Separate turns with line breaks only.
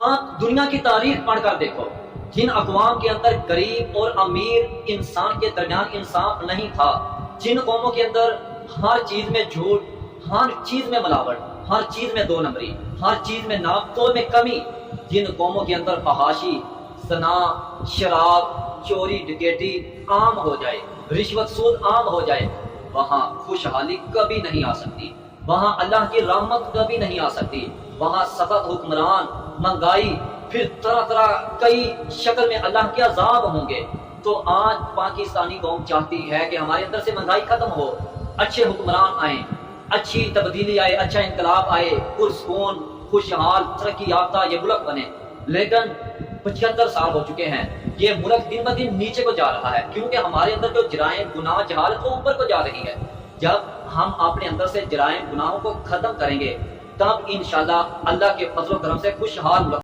آپ دنیا کی تاریخ پڑھ کر دیکھو، جن اقوام کے اندر غریب اور امیر انسان کے درمیان انصاف نہیں تھا، جن قوموں کے اندر ہر چیز میں جھوٹ، ہر چیز میں ملاوٹ، ہر چیز میں دو نمبری، ہر چیز میں ناپ تول میں کمی، جن قوموں کے اندر فحاشی، زنا، شراب، چوری ڈکیٹی عام ہو جائے، رشوت سود عام ہو جائے، وہاں خوشحالی کبھی نہیں آ سکتی، وہاں اللہ کی رحمت کبھی نہیں آ سکتی، وہاں سخت حکمران، مہنگائی، پھر طرح طرح کئی شکل میں اللہ کے عذاب ہوں گے۔ تو آج پاکستانی قوم چاہتی ہے کہ ہمارے اندر سے مہنگائی ختم ہو، اچھے حکمران آئیں، اچھی تبدیلی آئے، اچھا انقلاب آئے، پرسکون خوشحال ترقی یافتہ یہ ملک بنے۔ لیکن 75 سال ہو چکے ہیں، یہ ملک دن بدن نیچے کو جا رہا ہے، کیونکہ ہمارے اندر جو جرائم، گناہ، جہالت وہ اوپر کو جا رہی ہے۔ جب ہم اپنے اندر سے جرائم، گناہوں کو ختم کریں گے، تب انشاءاللہ اللہ کے فضل و کرم سے خوشحال ملک